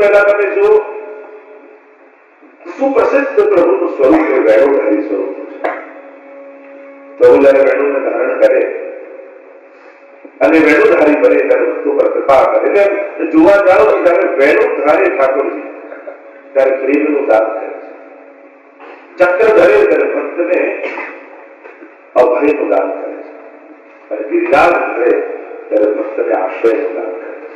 પહેલા તમે જો સુપ્રસિદ્ધ પ્રભુનું સ્વરૂપ એ વેણુધારી સ્વરૂપ છે. પ્રભુ જયારે વેણુને ધારણ કરે અને વેણુધારી બને ત્યારે ભક્તો પર કૃપા કરે. એટલે જોવા જાઓ ત્યારે વેણુધારી ઠાકોરજી ત્યારે પ્રેમનું દાન કરે છે. ચક્ર ધરે ત્યારે ભક્તને અભયનું દાન કરે છે. અને ગિરિરાજ ધરે ત્યારે ભક્તને આશ્રયનું દાન કરે છે.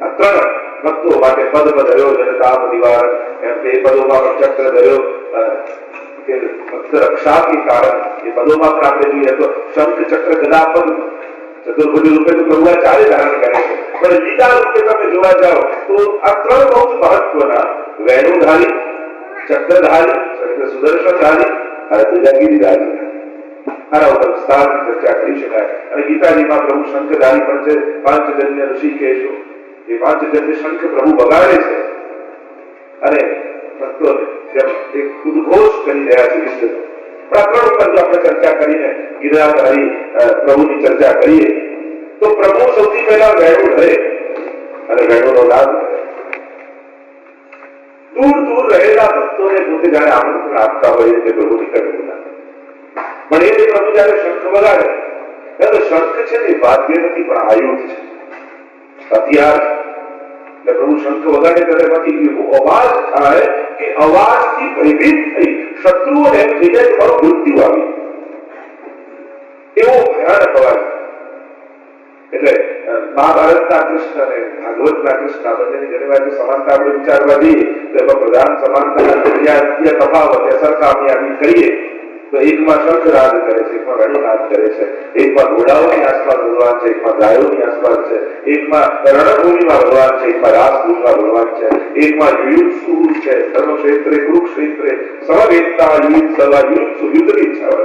આ ત્રણ ભક્તો માટે પદ ધર્યો જનતાપ નિવારણ, એમ બે પદોમાં પણ ચક્ર ધર્યો કે ભક્ત રક્ષા કે કારણ. એ પદોમાં પણ આપણે જોઈએ તો શંખ ચક્ર ગદા પદ ચતુર્ભુજ રૂપે તો પ્રભુ ચારે ધારણ કરે છે. પણ લીલા રૂપે તમે જોવા જાઓ તો આ ત્રણ બહુ જ મહત્વના વેણુધારી, ચક્રધારી, સુદર્શનધારી અને ત્રીજા ગિરિરાજ. આના ઉપર વિસ્તારની ચર્ચા કરી શકાય. અને ગીતાજીમાં પ્રભુ શંખધારી પણ છે. પાંચજન્ય ઋષિકેશો, એ પાંચજન્ય શંખ પ્રભુ વગાડે છે અને ભક્તોને જેમ એક ઉદ્ઘોષ કરી રહ્યા છે વિશ્વનો. પણ આ ત્રણ ઉપર જો આપણે ચર્ચા કરીને ગિરિરાજધારી પ્રભુની ચર્ચા કરીએ તો પ્રભુ સૌથી પહેલા વેણુ ધરે અને વેણુનો નાદ કરે. દૂર દૂર રહેલા ભક્તોને પોતે જયારે આમંત્રણ આપતા હોય તે પ્રભુ નિકટ બોલાવે. પણ એ પ્રભુ જયારે શંખ વગાડે ત્યારે શંખ છે તે વાદ્ય નથી પણ આયુધ છે, હથિયાર. એટલે પ્રભુ શંખ વગાડે ત્યારે એમાંથી એવો અવાજ થાય કે અવાજથી ભયભીત થઈ શત્રુઓને એમ થઈ જાય તમારો મૃત્યુ આવી, એવો ભયાનક અવાજ. એટલે મહાભારતના કૃષ્ણ અને ભાગવતના કૃષ્ણ બંનેની ઘણી વાર સમાનતા આપણે વિચારવા જઈએ તો એમાં પ્રધાન સમાનતા તફાવત સરખામણી આદિ કરીએ તો એકમાં શંખરાજ કરે છે, એકમાં વેણુનાદ કરે છે, એકમાં ઘોડાઓની આસપાસ ભગવાન છે, એકમાં ગાયોની આસપાસ છે, એકમાં રણભૂમિમાં ભગવાન છે, એકમાં રાજભૂમિમાં ભગવાન છે, એકમાં યુદ્ધ છે, ધર્મક્ષેત્રે કુરુક્ષેત્રે સમવેતતા યુદ્ધ સભા યુદ્ધની ઈચ્છા,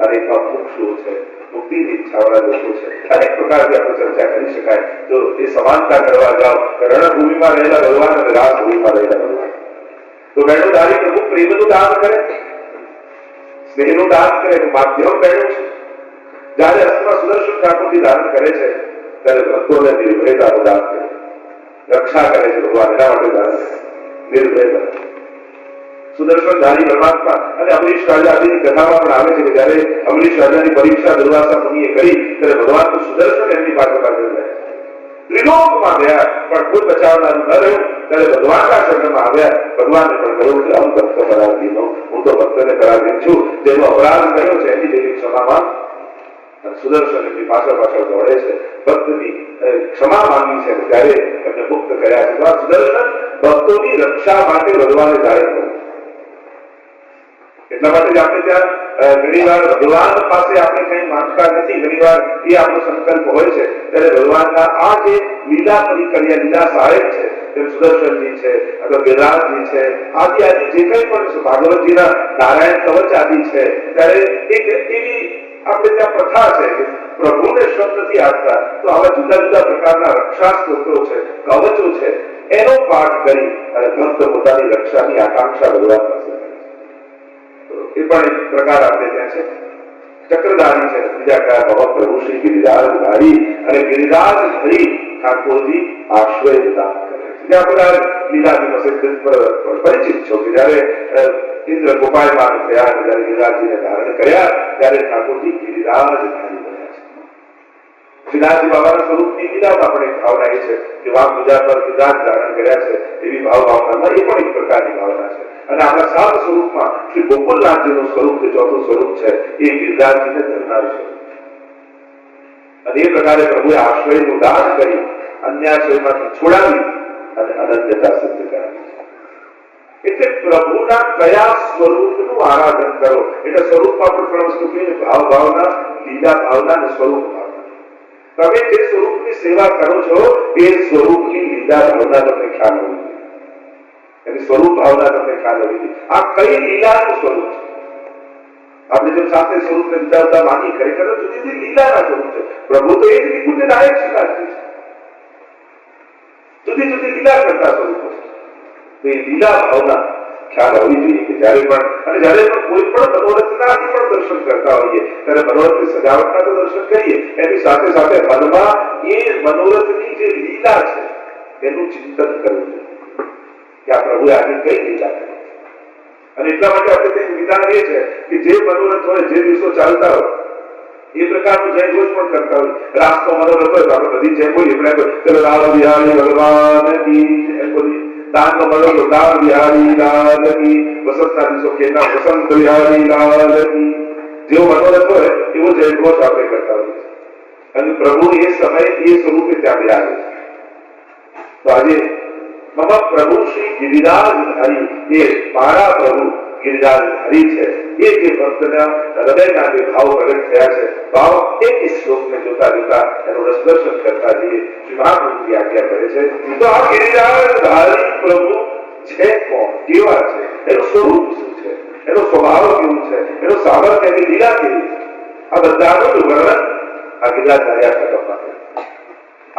અને એકમાં મોક્ષો છે, મુક્તિની ઈચ્છાવાળા લોકો છે. અનેક પ્રકારની આપણે ચર્ચા કરી શકાય. તો એ સમાનતા કરવા જાઓ રણભૂમિમાં રહેલા ભગવાન અને રાજભૂમિમાં રહેલા ભગવાન. તો વેણુધારી પ્રભુ પ્રેમનું દાન કરે, સ્નેહનું દાન કરે તો માધ્યમ વેણુ છે. જયારે અસ્તમાં સુદર્શન ઠાકોરજી દાન કરે છે ત્યારે ભક્તોને નિર્ભયતાનું દાન કરે, રક્ષા કરે છે ભગવાન, એના માટે દાન કરે નિર્ભયતા. સુદર્શનધારી પરમાત્મા અને અમરીશ રાજાની કથામાં પણ આવે છે કે જયારે અમરીશ રાજાની પરીક્ષા દુર્વાસા મુનિએ કરી ત્યારે ભગવાનનું સુદર્શન એમની પાસે જાય. ત્રિલોકમાં ગયા પણ કોઈ બચાવનારું ન રહ્યું. ત્યારે ભગવાનના શરણમાં આવ્યા. ભગવાને પણ કહ્યું કે હું ભક્ત પરાધીનો, હું તો ભક્તને પરાધીન છું. જેનો અપરાધ કર્યો છે એની જેની ક્ષમામાં સુદર્શન એમની પાછળ પાછળ દોડે છે. ભક્તની ક્ષમા માંગી છે ત્યારે એમને મુક્ત કર્યા છે. તો સુદર્શન ભક્તોની રક્ષા માટે ભગવાને ધારણ કર્યું. એટલા માટે જ આપણે ત્યાં ઘણી વાર ભગવાન પાસે આપણે કઈ માંગતા નથી. ઘણી વાર એ આપણો સંકલ્પ હોય છે ત્યારે ભગવાનના આ જે લીલા પરિકર્યા, લીલા સહાયક છે, તેમ સુદર્શનજી છે અથવા ગિરિરાજજી છે, આદિ આદિ જે કઈ પણ ભાગવતજીના નારાયણ કવચ આદિ છે, ત્યારે એક એવી આપણે ત્યાં પ્રથા છે કે પ્રભુને શબ્દ નથી આપતા તો આવા જુદા જુદા પ્રકારના રક્ષા સ્તોત્રો છે, કવચો છે, એનો પાઠ કરી અને ભક્ત પોતાની રક્ષાની આકાંક્ષા ભગવાન પાસે. એ પણ એક પ્રકાર આપણે ત્યાં છે. ચક્રધારી છે, બીજા કયા ભગવાન પ્રભુ શ્રી ગિરિરાજધારી અને ગિરિરાજધારી ઠાકોરજી આશ્રય દાન કરે છે. જ્યાં બધા લીલાજી પરિચિત છો કે જયારે ઇન્દ્ર ગોપાયમાન થયા, જયારે ગિરિરાજજીને ધારણ કર્યા ત્યારે ઠાકોરજી ગિરિરાજધારી બન્યા છે. શ્રીનાથજી બાબાના સ્વરૂપની લીલામાં પણ એક ભાવના એ છે કે વામ પૂજા પર ગિરિરાજ ધારણ કર્યા છે એવી ભાવનામાં એ પણ એક પ્રકારની ભાવના છે. અને આપણા સાત સ્વરૂપમાં શ્રી ગોકુલનાથજીનું સ્વરૂપ જે ચોથું સ્વરૂપ છે એ ગિરિરાજજીને ધરનાર છે. અને એ પ્રકારે પ્રભુએ આશ્રયનું દાન કરી અન્યાશ્રયમાંથી છોડાવી અને અનન્યતા સિદ્ધ કરાવી છે. એટલે પ્રભુના કયા સ્વરૂપનું આરાધન કરો. એટલે સ્વરૂપમાં પણ ત્રણ વસ્તુ કહીએ, ભાવ ભાવના, લીલા ભાવના અને સ્વરૂપ ભાવના. તમે જે સ્વરૂપની સેવા કરો છો એ સ્વરૂપની લીલા ભાવના તમને ખ્યાલ હોવી જોઈએ. એની સ્વરૂપ ભાવના તમને ખ્યાલ હોવી જોઈએ. આ કઈ લીલાનું સ્વરૂપ છે. આપણે જેમ સાથે સ્વરૂપને વિચારતા માની ખરેખર જુદી જુદી લીલાના સ્વરૂપ છે. પ્રભુ તો એ જ નિકુંજ નાયક શ્રીનાથજી છે. જુદી જુદી લીલા કરતા સ્વરૂપો છે. તો એ લીલા ભાવના ખ્યાલ હોવી જોઈએ કે જયારે પણ અને જયારે પણ કોઈ પણ મનોરથના પણ દર્શન કરતા હોઈએ ત્યારે મનોરથની સજાવટના તો દર્શન કરીએ, એની સાથે સાથે મનમાં એ મનોરથની જે લીલા છે એનું ચિંતન કરવું જોઈએ કે આ પ્રભુએ આજે કઈ લીલા કરી. અને એટલા માટે આપણે તે વિધાન એ છે કે જે મનોરથ હોય, જે દિવસો ચાલતા હોય એ પ્રકારનું જય ઘોષ પણ કરતા હોય. રાસ્તો મનોરથ હોય તો આપણે બધી જય બોલીએ, ચલો લાલ બિહારી ભગવાન કી એમ બોલીએ. દાનનો મનોરથ લાલ બિહારી લાલ કી, વસંતના દિવસો કેના વસંત બિહારી લાલ કી, જેવો મનોરથ હોય એવો જય ઘોષ આપણે કરતા હોઈએ. અને પ્રભુ એ સમયે એ સ્વરૂપે ત્યાં બિરાજે છે. તો આજે મમ પ્રભુ શ્રી ગિરિરાજધારી, એ મારા પ્રભુ ગિરિરાજધારી છે. એ જે ભક્તના હૃદયના જે ભાવ પ્રગટ થયા છે, ભાવ એક શ્લોકને જોતા જોતા એનું રસદર્શન કરતા જઈએ. શ્રી મહાપ્રભુજી આજ્ઞા કરે છે. તો આ ગિરિરાજધારી પ્રભુ છે કોણ, કેવા છે, એનું સ્વરૂપ શું છે, એનો સ્વભાવ કેવું છે, એનો સામર્થ્ય, એની લીલા કેવી છે, આ બધાનું વર્ણન આ ગિરિરાજધારી આખ્યાનમાં છે.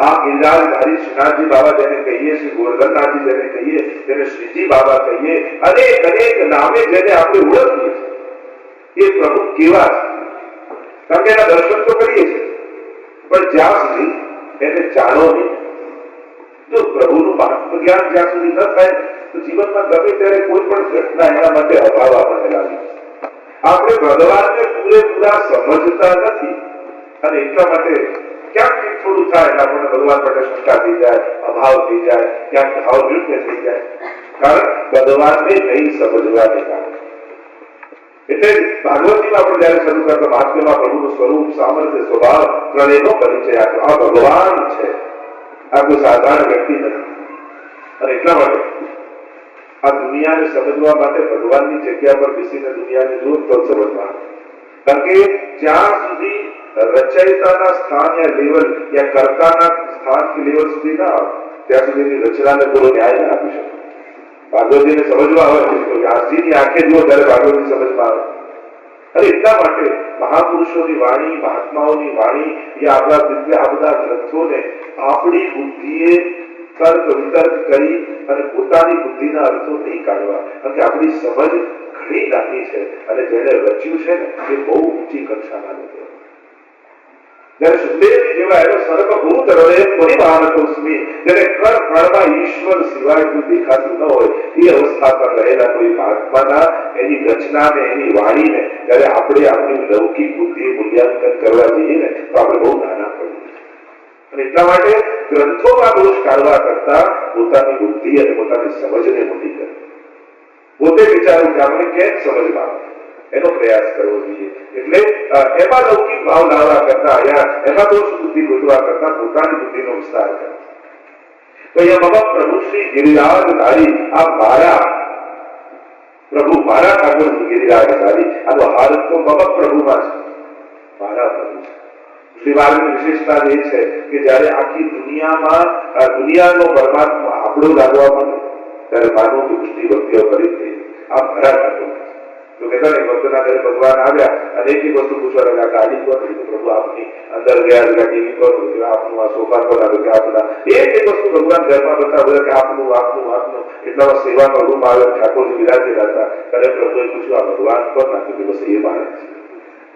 આ ગિરિરાજધારી શ્રીનાથજી બાબા જેને કહીએ, શ્રી ગોરધનનાથજી જેને કહીએ, તેને શ્રીજી બાબા કહીએ, અનેક અનેક નામે જેને આપણે ઓળખીએ છીએ, એ પ્રભુ કેવા છે? કારણ કે એના દર્શન તો કરીએ છીએ, પણ જ્યાં સુધી એને જાણો નહીં, જો પ્રભુનું મહાત્મ જ્ઞાન જ્યાં સુધી ન થાય તો જીવનમાં ગમે ત્યારે કોઈ પણ ઘટના એના માટે અભાવ આપણને લાગે. આપણે ભગવાનને પૂરેપૂરા સમજતા નથી અને એટલા માટે ક્યાંક થોડું થાય એટલે આપણને ભગવાન માટે શંકા થઈ જાય, અભાવ થઈ જાય, ક્યાંક ભાવ નૃત્ય થઈ જાય, કારણ ભગવાનને નહીં સમજવાને કારણે. એટલે ભાગવતીમાં આપણે જયારે શરૂ કરતા મહાત્મ્યમાં પ્રભુનું સ્વરૂપ, સામર્થ્ય, સ્વભાવ ત્રણેયનો પરિચય આપ્યો. આ ભગવાન છે, આ કોઈ સાધારણ વ્યક્તિ નથી. અને એટલા માટે આ દુનિયાને સમજવા માટે ભગવાનની જગ્યા પર બેસીને દુનિયાને જુઓ તો સમજવા. કારણ કે જ્યાં સુધી રચયિતાના સ્થાન યા લેવલ યા કર્તાના સ્થાન કે લેવલ સુધી ના આવે ત્યાં સુધીની રચનાને પૂરો ન્યાય ના આપી શકે. ભાગવતીને સમજવા આવે તો વ્યાસજીની આંખે જુઓ ત્યારે ભાગવતી સમજમાં આવે. અને એટલા માટે મહાપુરુષોની વાણી, મહાત્માઓની વાણી યા આપણા દિવ્ય આ બધા ગ્રંથોને આપણી બુદ્ધિએ તર્ક વિતર્ક કરી અને પોતાની બુદ્ધિના અર્થો નહીં કાઢવા. કારણ કે આપણી સમજ ઘણી નાની છે અને જેને રચ્યું છે ને એ બહુ ઊંચી કક્ષાના લોકો. જ્યારે સુખદેવજી જેવા એનો સર્વભૂત હૃદય પરિભાવકોસ્મી, જેને કણ કણમાં ઈશ્વર સિવાય કોઈ દેખાતું ન હોય એ અવસ્થા પર રહેલા કોઈ મહાત્માના એની રચનાને, એની વાણીને જ્યારે આપણે આપણી લૌકિક બુદ્ધિએ મૂલ્યાંકન કરવા જઈએ ને તો આપણે બહુ નાના પડીએ. અને એટલા માટે ગ્રંથોમાં દોષ કાઢવા કરતા પોતાની બુદ્ધિ અને પોતાની સમજને મોટી કરે. પોતે વિચારું કે આપણે કેમ સમજમાં એનો પ્રયાસ કરવો જોઈએ. એટલે એમાં લૌકિક ભાવ લાવવા કરતા યા એમાં દોષ બુદ્ધિ ગોતવા કરતા પોતાની બુદ્ધિનો વિસ્તાર કરે. તો અહીંયા મમ પ્રભુ શ્રી ગિરિરાજધારી, આ મારા પ્રભુ, મારા ઠાકોર ગિરિરાજધારી. આનો હાથ તો મમ પ્રભુમાં છે, મારા પ્રભુ છે. શ્રીવારની વિશેષતા એ છે કે જયારે આખી દુનિયાનો પરમાત્મા આપણો લાગવા માંડે ત્યારે માનવું કે પુષ્ટિ ભક્તિઓ કરી થઈ આ મારા ઠાકોર. તો કહેતા ને ભક્તના ઘરે ભગવાન આવ્યા અને એક વસ્તુ પૂછવા લાગ્યા, ગાડી કોણ હતી? પ્રભુ આપની અંદર ગયા, ટીવી કોણ હતું? આપનું. આ સોફા કોણ આવ્યો? કે આપના. એક વસ્તુ ભગવાન ઘરમાં બતાવ્યું કે આપનું આપનું આપનું. એટલામાં સેવાનો રૂમ આવ્યો, ઠાકોરજી વિરાજેલા હતા. ત્યારે પ્રભુએ પૂછ્યું આ ભગવાન કોણ નાખ્યું? કે બસ એ મારે છે,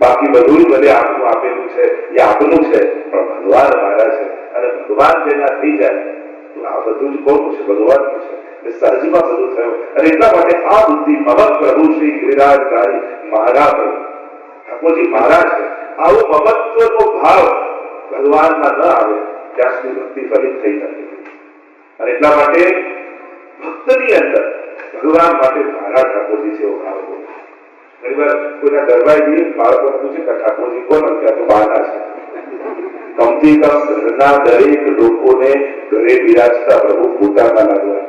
બાકી બધું ભલે આપનું આપેલું છે એ આપનું છે, પણ ભગવાન મારા છે. અને ભગવાન જેના થઈ જાય તો આ બધું જ કોનું છે? ભગવાનનું છે. સહજમાં બધું થયું. અને એટલા માટે આ બુદ્ધિ મમ પ્રભુ શ્રી ગિરિરાજધારી, મારા પ્રભુ ઠાકોરજી મારા છે, આવો મમત્વનો ભાવ ભગવાનમાં ન આવે ત્યાં સુધી ભક્તિ ફલિત થઈ નથી. અને એટલા માટે ભક્તની અંદર ભગવાન માટે મારા ઠાકોરજી છે એવો ભાવ હોય. ઘણી વાર કોઈના દરબાર જઈએ, બાળકોને પૂછે કે ઠાકોરજી કોણ? ત્યાં તો બાના છે. કમથી કમ ઘરના દરેક લોકોને ઘરે બિરાજતા પ્રભુ પોતાના લાગવા.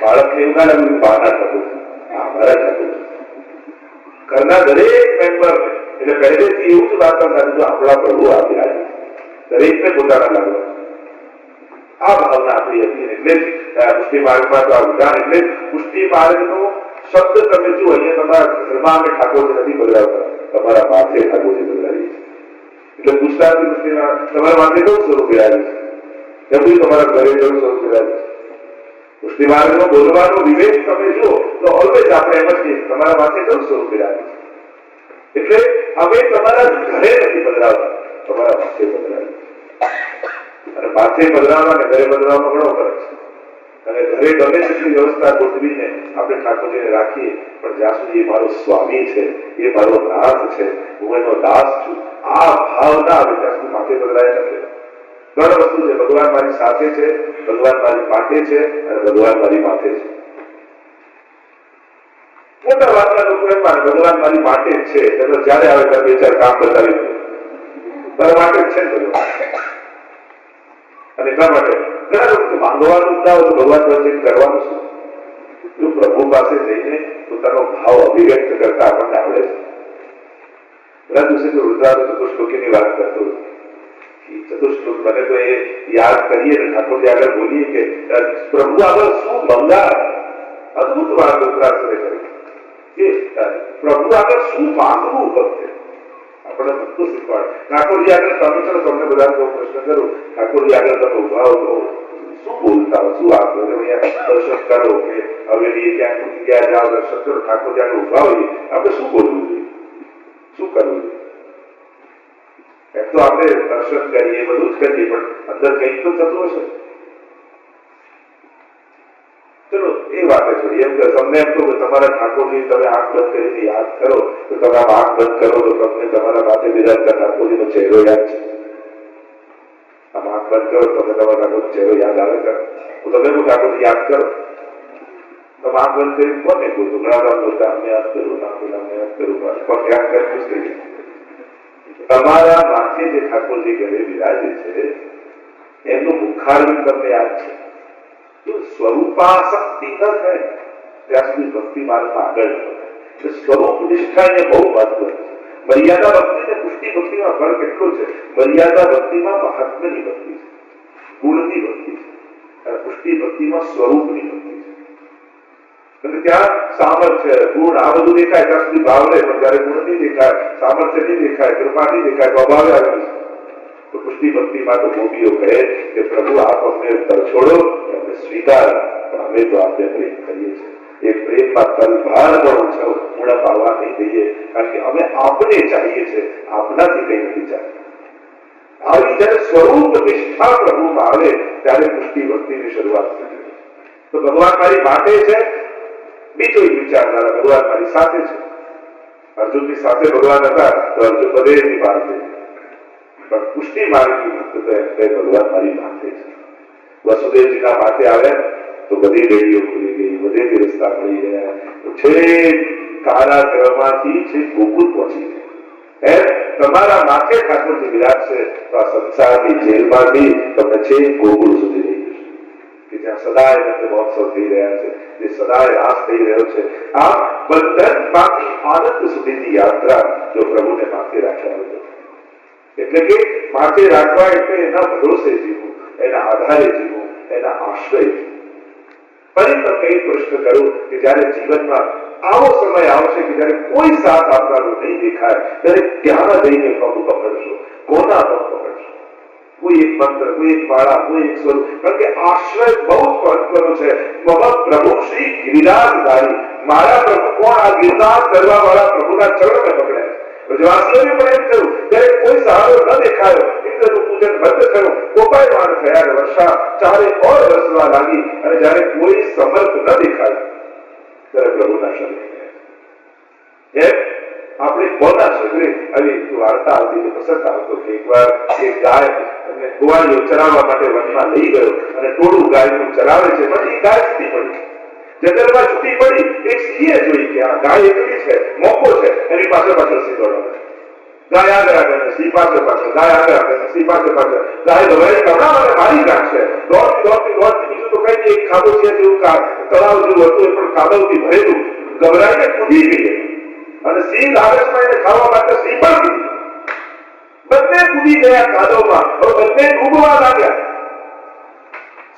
બાળકને એવું ના લાગ્યું બાના ઠાકોર, મારા ઠાકોર. ઘરના દરેક મેમ્બરને એટલે પહેલેથી એવું જ વાર્તા થાય આપણા પ્રભુ આ બિરાજે, દરેકને પોતાના લાગવા. આ ભાવના આપણી હતી. એટલે પુષ્ટિ માર્ગમાં તો આ વિધાન, એટલે પુષ્ટિ માર્ગનો શબ્દ તમે જુઓ અહીંયા તમારા ઘરમાં અમે ઠાકોરજી નથી બદલાવતા, તમારા માથે ઠાકોરજી બદલાવીએ છીએ. એટલે ગુજરાતી પુષ્ટિમાં તમારા માથે કેવું સ્વરૂપ બિરાજે છે, એમ તમારા ઘરે કેવું સ્વરૂપ બિરાજે છે. પુષ્ટિ માર્ગનો બોલવાનો વિવેક તમે જુઓ તો ઓલવેઝ આપણે એમ જ કહીએ તમારા માથે કેવું સ્વરૂપ બિરાજે છે. એટલે અમે તમારા ઘરે નથી બદલાવતા, તમારા માથે બદલાવીએ. અને માથે પધરાવવા અને ઘરે પધરાવવાનો ઘણો ફરક છે. અને ઘરે ગમે તેટલી વ્યવસ્થા ગોઠવીને આપણે ઠાકોરજીને રાખીએ, પણ જ્યાં સુધી એ મારો સ્વામી છે, એ મારો નાથ છે, હું એનો દાસ છું, આ ભાવ ના આવે ત્યાં સુધી માથે પધરાય નથી. ઘણી વસ્તુ છે, ભગવાન મારી સાથે છે, ભગવાન મારી માટે છે, અને ભગવાન મારી માથે છે. મોટા ભાગના લોકો એમ માને ભગવાન મારી માટે જ છે, એટલે જયારે આવે ત્યારે બે ચાર કામ બતાવી મારા માટે જ છે ને ભગવાન. અને એટલા માટે ઘણા લોકો માંગવાનું ના હોય તો ભગવાન પાસે કરવાનું શું? જો પ્રભુ પાસે જઈને પોતાનો ભાવ અભિવ્યક્ત કરતા આપણને આવડે છે. ઘણા દિવસે તો રુદ્રાદ ચતુશ્લોકીની વાત કરતો ચતુશ્લોક મને તો એ યાદ કરીએ ને ઠાકોરજી આગળ બોલીએ કે પ્રભુ આગળ શું મંગાય. અદભુત વાત રુદ્રાસને કરી કે પ્રભુ આગળ શું માંગવું વખતે આપણે બધું શીખવાડે. ઠાકોરજી આગળ તમે ચલો તમને બધા પ્રશ્ન કરો, ઠાકોરજી આગળ તમે ઉભા હો શું બોલતા હો, શું આપો અહીંયા દર્શન કરો કે હવેલી ક્યાંક જગ્યા જાઓ દર્શન કરો, ઠાકોરજી આગળ ઉભા હોઈએ આપણે શું બોલવું જોઈએ, શું કરવું જોઈએ? એમ તો આપણે દર્શન કરીએ બધું જ કરીએ, પણ અંદર કંઈક તો થતું હશે. ચલો એ વાતે છોડીએ. એમ કે તમને એમ કહું કે તમારા ઠાકોરજી તમે આંખ બંધ કરીને યાદ કરો તો તમે આંખ બંધ કરો તો તમને તમારા માથે બિરાજતા ઠાકોરજીનો ચહેરો યાદ છે. આમ આંખ બંધ કરો તમને તમારા ઠાકોરનો ચહેરો યાદ આવે કરે તો તમે ઠાકોરજી યાદ કરો. તમે આંખ બંધ કરીને કોને કહો તો ઘણા કામ બોલતા અમને યાદ કરું ના બોલા અમને યાદ કરું પણ યાદ કરવું જ નહીં. તમારા માથે જે ઠાકોરજી ઘરે બિરાજે છે એમનું મુખારવિંદ તમને યાદ છે. સ્વરૂપાસક્તિ ન થાય ત્યાં સુધી ભક્તિ માર્ગમાં આગળ વધે. સ્વરૂપ નિષ્ઠા એ બહુ મહત્વ છે. મર્યાદા ભક્તિ અને પુષ્ટિ ભક્તિમાં ફરક એટલો છે. મર્યાદા ભક્તિમાં મહાત્મ્યની ભક્તિ છે, ગુણની ભક્તિ છે, અને પુષ્ટિ ભક્તિમાં સ્વરૂપની ભક્તિ છે. અને ત્યાં સામર્થ્ય ગુણ આ બધું દેખાય ત્યાં સુધી ભાવ લે, પણ જયારે ગુણ નહીં દેખાય, સામર્થ્ય નહીં દેખાય, કૃપા નહીં દેખાય તો અભાવે આવે છે. તો પુષ્ટિ ભક્તિમાં તો ગોપીઓ કહે કે પ્રભુ આપ અમને છોડો, અમને સ્વીકાર, પણ અમે તો આપને પ્રેમ કરીએ છીએ. એ પ્રેમમાં તલભાર પણ ઓછો ઉણપ આવવા નહીં દઈએ, કારણ કે અમે આપને ચાહીએ છીએ, આપનાથી કઈ નથી ચાહતા. આવી જયારે સ્વરૂપ નિષ્ઠા પ્રભુમાં આવે ત્યારે પુષ્ટિ ભક્તિની શરૂઆત થઈ. તો ભગવાન મારી માટે છે, બીજો એક વિચારધારા ભગવાન મારી સાથે છે. અર્જુનની સાથે ભગવાન હતા તો અર્જુન બધેથી બહાર થઈ, પણ પુષ્ટિ માર્ગી ભક્ત ભગવાન મારી માથે છે. વસુદેવજીના માથે આવ્યા તો બધી રેડીઓ ખુલી ગઈ, બધેથી રસ્તા મળી ગયા, છે કારાગૃહમાંથી છે ગોકુળ પહોંચી ગયા. એમ તમારા માથે ઠાકોરજી બિરાજશે તો આ સંસારની જેલમાંથી તમને છે ગોકુળ સુધી લઈ જશે, કે જ્યાં સદાય નંદ મહોત્સવ થઈ રહ્યા છે, જે સદાય રાસ થઈ રહ્યો છે. આ બંધનમાંથી આનંદ સુધીની યાત્રા જો પ્રભુને માથે રાખ્યા હોય. એટલે કે માથે રાખવા એટલે એના ભરોસે જીવવું, એના આધારે જીવવું, એના આશ્રય જીવવું. ફરી તમે કઈ પ્રશ્ન કરો કે જયારે જીવનમાં આવો સમય આવશે કે જયારે કોઈ સાથ આપનારો નહીં દેખાય, ત્યારે ક્યાં જઈને પગ પકડશો, કોના પગ પકડશો? કોઈ એક મંત્ર, કોઈ એક માળા, કોઈ એક સ્વરૂપ, કારણ કે આશ્રય બહુ જ મહત્વનો છે. મમ પ્રભુ શ્રી ગિરિરાજધારી, મારા પ્રભુ કોણ? આ ગિરનાર કરવા વાળા પ્રભુના ચરણને પકડ્યા. વ્રજવાસીઓને પણ એમ થયું જ્યારે કોઈ સહારો ન દેખાયો, ઇન્દ્રનું પૂજન બંધ થયું, કોપાયમાન થયા, વર્ષા ચારે ઓર વરસવા લાગી, અને જ્યારે કોઈ સમર્થ ન દેખાયું ત્યારે પ્રભુના શરીર એમ આપણે કોના શરીરે આવી વાર્તા આવતી કે પ્રસંગ આવતો કે એકવાર એક ગાય અને ગોવાળીઓ ચરાવવા માટે વનમાં લઈ ગયો અને ટોળું ગાયનું ચરાવે છે, પણ એ ગાય છૂટી પડી. જંગલમાં છૂટી પડી. એક સિંહે જોઈ કે આ ગાય એકલી છે, મોકો છે, એની પાસે પાછળ સિંહ દોડે. ગાય આગળ આગળ, સિંહ પાછળ પાછળ, ગાય આગળ આગળ, સિંહ પાછળ પાછળ. ગાય ગવાઈ કમળા મને મારી નાખશે. દોડતી દોડતી દોડતી, બીજું તો કઈ એક ખાબોચિયા જેવું તળાવ જેવું હતું, એ પણ કાદવથી ભરેલું, ગભરાઈને કૂદી ગઈ. અને સિંહ લાલચમાં એને ખાવા માટે સિંહ પણ કૂદી. બંને કૂદી ગયા કાદવમાં. હવે બંને ડૂબવા લાગ્યા.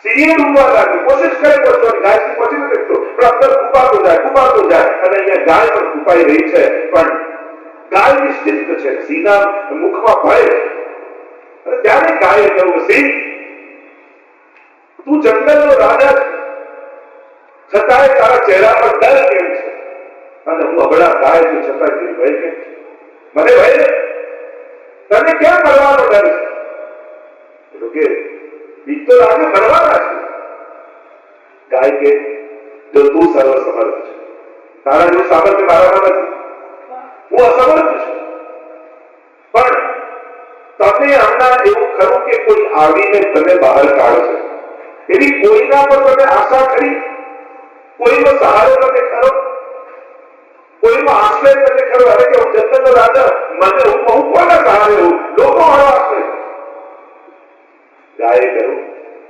સિંહે ડૂબવા લાગ્યું, કોશિશ કરે પહોંચવાની, ગાય સુધી પહોંચી નથી શકતો, પણ અંદર કૂપાતો જાય, અને અહીંયા ગાય પણ કૂપાઈ રહી છે. પણ ગાય નિશ્ચિત છે, સિંહના મુખમાં ભય છે. અને ત્યારે ગાયે કહ્યું, સિંહ તું જંગલનો રાજા છે, છતાંય તારા ચહેરા પર ડર કેમ છે? અને હું અબળા ગાય છું, છતાંય તેરી ભય કેમ છે? મને ભય ને તને કેમ કરવાનો ડર છે? એટલે કે બીક તો લાગે, બનવાના છે. ગાય કે જો તું સર્વ સમર્થ છે, તારા જેવું સામર્થ્ય મારામાં નથી, હું અસમર્થ છું. પણ તમે હમણાં એવું ખરું કે કોઈ આવીને તને બહાર કાઢશે, એવી કોઈના પર તમે આશા કરી? કોઈનો સહારો તમે ખરો? કોઈનો આશ્રય તમે ખરો? હવે કે હું જન્મનો રાજા, મને હું કોના સહારે હું? લોકો મારો આશ્રય. ગાયે કહ્યું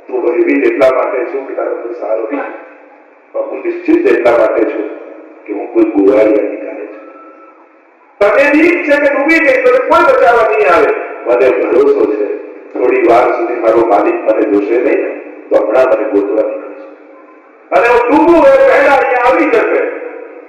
તું ભયભીત એટલા માટે છું કે તારો કોઈ સહારો નહીં, પણ હું નિશ્ચિત એટલા માટે છું કે હું કોઈ ગોવાળિયા નીકાળે છું. તમે બીક છે કે ડૂબી ગઈ, મને કોઈ બચાવવા નહીં આવે. મને ભરોસો છે થોડી વાર સુધી મારો માલિક મને જોશે નહીં ને તો હમણાં મને ગોતવા નીકળશે, અને હું ડૂબું એ પહેલા અહીંયા આવી જશે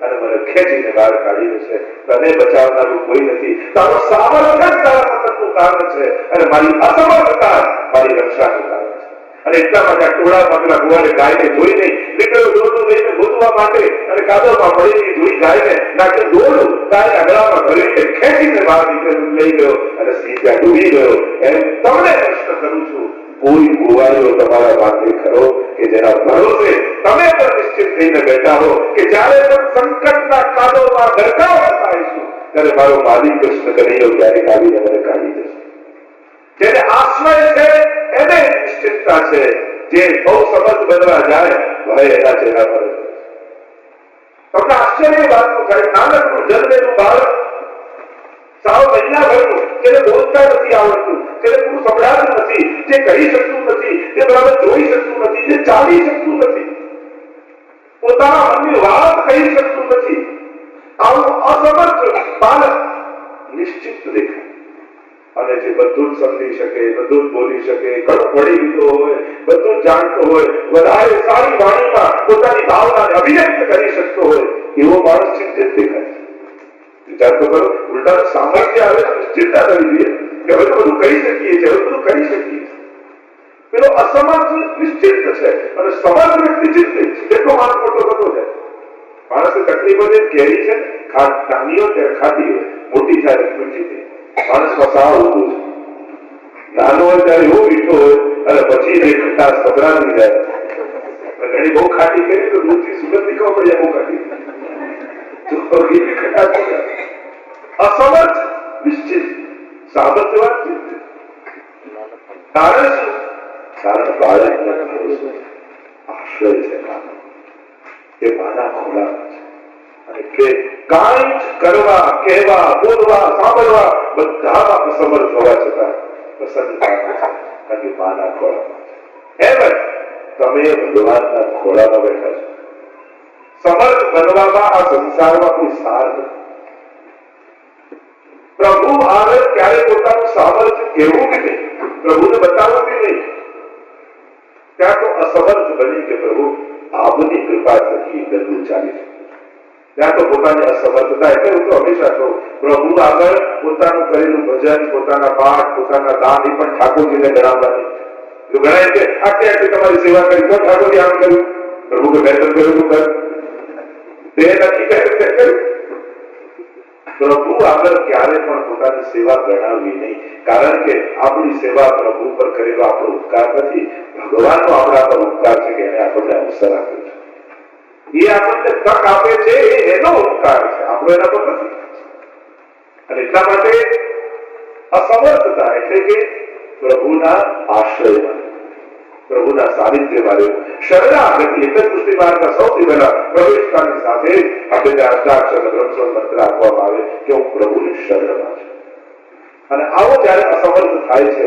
અને મને ખેંચીને બહાર કાઢી દેશે. તને બચાવનારું કોઈ નથી, તારો સામર્થ્ય જ તારા મતલબનું કારણ છે, અને મારી અસમર્થતા મારી રક્ષાનું કારણ છે. અને એટલા માટે આ ટોળામાં પેલા ગોવાળે ગાયને જોઈ નહીં નીકળ્યો દોરડું લઈને ગોતવા માટે, અને કાદવમાં પડેલી જોઈ ગાયને નાખે દોરડું ગાયના ગળામાં ભરીને ખેંચીને બહાર નીકળી લઈ ગયો, અને સિંહ ત્યાં ડૂબી ગયો. એમ તમને પ્રશ્ન કરું છું, કોઈ ગોવાળીઓ તમારા માટે ખરો કે જેના ભરોસે તમે પણ નિશ્ચિત થઈને બેઠા હો કે જ્યારે પણ સંકટના કાદવમાં ગરકાવ થાય છું ત્યારે મારો માલિક કૃષ્ણ કનૈયો ક્યારેક આવીને મને કાઢી જશે? જેને આશ્રય છે એને નિશ્ચિતતા છે, જે બહુ સમર્થ બનવા જાય ભય એના ચહેરા પર. તમને આશ્ચર્ય વાતનું થાય, નાનકડું જન્મેલું બાળક, સાવ મહિનાભરનું, જેને બોલતા નથી આવડતું, જેને પૂરું સંભળાતું નથી, જે કહી શકતું નથી, જે બરાબર જોઈ શકતું નથી, જે ચાલી શકતું નથી, પોતાના મનની વાત કહી શકતું નથી, આવું અસમર્થ બાળક નિશ્ચિત દેખાય. અને જે બધું જ સમજી શકે, બધું જ બોલી શકે, ઘણું ભણી લીધો હોય, બધું જ જાણતો હોય, વધારે સારી વાણીમાં પોતાની ભાવનાને અભિવ્યક્ત કરી શકતો હોય, એવો માણસ ચિંતિત દેખાય છે. વિચાર તો કરો, ઉલટા સામર્થ્ય આવે તો ચિંતા કરવી જોઈએ કે હવે તો બધું કહી શકીએ છીએ, હવે બધું કરી શકીએ. પેલો અસમર્થ નિશ્ચિત છે અને સમર્થ વ્યક્તિ ચિંતિત છે. એટલો માણસ મોટો થતો જાય. માણસની તકલીફો જે ઘેરી છે, નાની હોય ત્યારે ખાતી હોય, મોટી થાય મીઠી થાય. માણસમાં સાવ ઊંધું છે. નાનો હોય ત્યારે એવો મીઠો હોય અને પછી એ ખટાશ પધરાતી જાય. ઘણી બહુ ખાટી કરી તો દૂધથી સુગંધ નીકળવા પડે, બહુ ખાટી અસમર્થ નિશ્ચિત, સામર્થ્યવાન ચિંતિત. કારણ શું? કારણ બાળકનો આશ્રય છે માનો, એ માના ખોળામાં છે. અને કે કાંઈ જ કરવા, કહેવા, બોલવા, સાંભળવા બધામાં અસમર્થ હોવા છતાં પ્રસન્નતા છે, કારણ કે માના ખોળામાં છે. એમ જ તમે ભગવાનના ખોળામાં બેઠા છો. સમર્થ બનવામાં આ સંસારમાં કોઈ સાર નથી. પ્રભુ આગળ ક્યારે પોતાનું સામર્થ્ય કહેવું કે નહીં, પ્રભુને બતાવવું કે નહીં, ત્યાં તો અસમર્થ બની કે પ્રભુ આપની કૃપા થકી બધું ચાલી શકે. ત્યાં તો પોતાની અસમર્થતા, એટલે હું તો હંમેશા કહું, પ્રભુ આગળ પોતાનું કરેલું ભજન, પોતાના પાઠ, પોતાના દાન એ પણ ઠાકોરજીને ગણાવવાની. ગણાય કે આટલી આટલી તમારી સેવા કરી તો ઠાકોરજી આમ કર્યું, પ્રભુ કે બેતન કર્યું તું કર, તે નક્કી કર્યું. પ્રભુ આગળ ક્યારે પણ પોતાની સેવા ગણાવવી નહીં, કારણ કે આપણી સેવા પ્રભુ પર કરેલો આપણો ઉપકાર નથી, ભગવાનનો આપણા પર ઉપકાર છે કે એને આપણને અવસર આપ્યો છે. એ આપણને તક આપે છે, એનો ઉપકાર છે, આપણો એના પર નથી. અને એટલા માટે અસમર્થતા એટલે કે પ્રભુના આશ્રયમાં, પ્રભુના સાનિધ્યમાં રહેવું. શરણાગતિ એટલે કૃષ્ણ માર્ગના સૌથી પહેલા પ્રવેશતાની સાથે આપણે અષ્ટાક્ષર બ્રહ્મસ્વર મંત્ર આપવામાં આવે કે હું પ્રભુની શરણમાં છું. અને આવો જયારે અસમર્થ થાય છે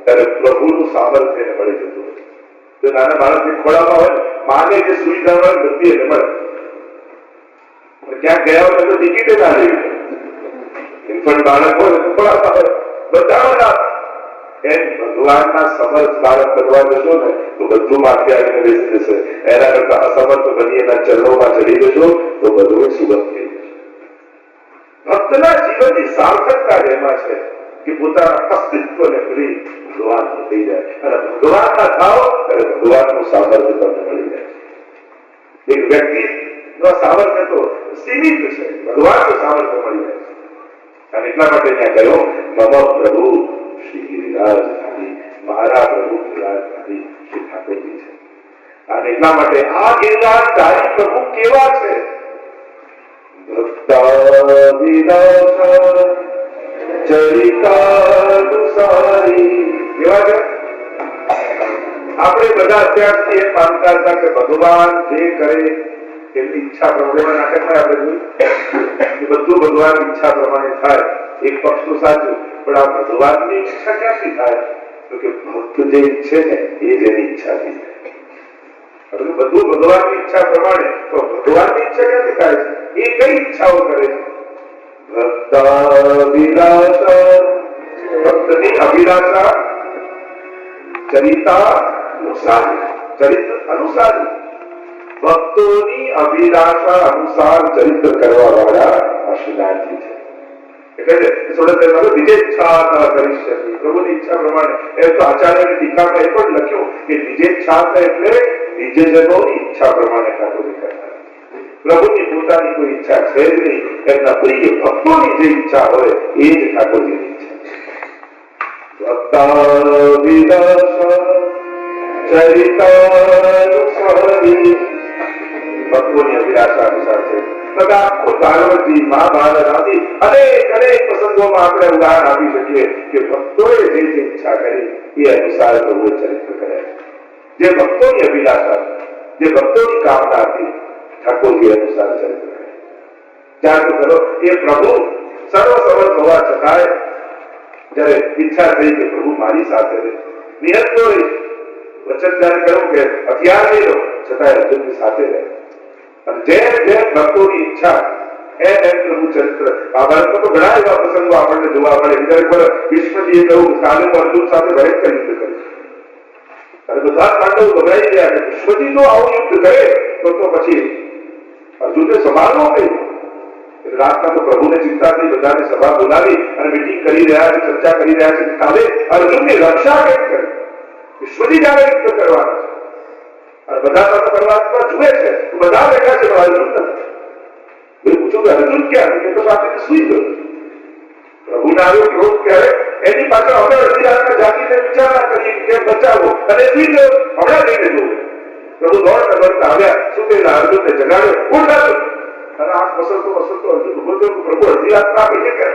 ત્યારે પ્રભુનું સામર્થ્ય એને મળી જતું હોય. જો નાના બાળકને ખોળામાં હોય, માને જે સુવિધા હોય બધી એને મળે. ક્યાંક ગયા હોય તો ટિકિટે ના લેવી, ઇન્ફન્ટ બાળક હોય તો ખોળામાં હોય, બધા એમ ભગવાનના સમર્થ બાળક બનવા જશો ને તો બધું માથે આવીને બેસી જશે. એના કરતા અસમર્થ બની એના ચરણોમાં ચડી જશો તો બધું સુગમ થઈ જશે. ભક્તના જીવનની સાર્થકતા એમાં છે કે પોતાના અસ્તિત્વને ભૂલી ભગવાન થઈ જાય, અને ભગવાનના થાવ ત્યારે ભગવાનનું સામર્થ્ય તમને મળી જાય. એક વ્યક્તિ સામર્થ્ય તો સીમિત છે, ભગવાનનું સામર્થ્ય મળી જાય છે. અને એટલા માટે ત્યાં કહ્યું મમ પ્રભુ શ્રી ગિરિરાજ ધારી મારા પ્રભુ ગિરિરાજધારી શ્રી ઠાકોરજી છે. અને એટલા માટે આ ગિરિરાજધારી પ્રભુ કેવા છે? ભક્તાવિલાસ ચરિતાનુસારી કેવા છે? આપણે બધા અત્યાર સુધી એમ માનતા હતા કે ભગવાન જે કરે એમની ઈચ્છા પ્રમાણે નાટકમાં આપણે જોયું કે બધું ભગવાનની ઈચ્છા પ્રમાણે થાય. એક પક્ષ તો સાચું, પણ આ ભગવાનની ઈચ્છા ક્યાંથી થાય? તો કે ભક્ત જે ઈચ્છે ને એ જ એની ઈચ્છાથી થાય. બધું ભગવાનની ઈચ્છા પ્રમાણે, તો ભગવાનની ઈચ્છા ક્યાંથી થાય છે? એ કઈ ઈચ્છાઓ કરે છે? ભક્તાભિલાષા, ભક્તની અભિલાષા ચરિતા ચરિત્ર અનુસાર, ભક્તોની અભિલાષા અનુસાર ચરિત્ર કરવા વાળા અશ્વનાથજી છે. એટલે નિજેચ્છા કરીષ્યતિ, પ્રભુની ઈચ્છા પ્રમાણે. એ તો આચાર્યની ટીકામાં એ પણ લખ્યું કે નિજેચ્છા એટલે નિજજનોની ઈચ્છા પ્રમાણે ઠાકોરજી કરતા. પ્રભુની પોતાની કોઈ ઈચ્છા છે જ નહીં. એમના પ્રિય ભક્તોની જે ઈચ્છા હોય એ જ ઠાકોરજીની ઈચ્છા. ભક્તાભિલાષા ચરિતાનુસારી, ભક્તોની અભિલાષા અનુસાર છે. ભાગવતજી, મહાભારત આદિ અનેક પ્રસંગોમાં આપણે ઉદાહરણ આપી શકીએ કે ભક્તોએ જે ઈચ્છા કરી એ અનુસાર પ્રભુએ ચરિત્ર કર્યા. જે ભક્તોની અભિલાષા, જે ભક્તોની કામના હતી, ઠાકોરજી અનુસાર ચરિત્ર કર્યા. જાણ તો કરો, એ પ્રભુ સર્વ સમર્થ હોવા છતાંય જયારે ઈચ્છા થઈ કે પ્રભુ મારી સાથે રહે, નિહત્તો રહીશ, વચન ત્યારે કહ્યું કે હથિયાર લઈ લો, છતાંય અર્જુનની સાથે રહે. અને જેમ જેમ ભક્તોની ઈચ્છા એમ એમ પ્રભુ ચરિત્ર. આ ભારતમાં તો ઘણા એવા પ્રસંગો આપણને જોવા મળે. ભીષ્મજીએ કહ્યું કાલે હું અર્જુન સાથે ભયંકર યુદ્ધ કરીશ, અને બધા પાંડવો ગભરાઈ ગયા કે ભીષ્મજી તો આવું યુદ્ધ કરે તો પછી અર્જુનને સંભાળવો કઈ? રાતના તો પ્રભુને ચિંતા થઈ, બધાને સભા બોલાવી અને મીટિંગ કરી રહ્યા છે, ચર્ચા કરી રહ્યા છે કાલે અર્જુનની રક્ષા કેમ કરી? ભીષ્મજી જયારે યુદ્ધ કરવાના છે અને બધા સાથે પરમાત્મા જુએ છે, બધા બેઠા છે, પણ અર્જુન નથી. પૂછું કે અર્જુન ક્યાં? એ તો સાથે સુઈ ગયો. પ્રભુના આવ્યો ક્રોધ ક્યારે? એની પાછળ હવે અડધી રાતના જાગીને વિચારણા કરી કે બચાવો, અને સુઈ ગયો. હમણાં જઈને જોયું પ્રભુ દોડતા દોડતા આવ્યા, સુતેલા અર્જુનને જગાડ્યો, ઉઠ અર્જુન. અને આંખ મસલતો અર્જુન ઉભો થયો. પ્રભુ અડધી રાતના આપણે કે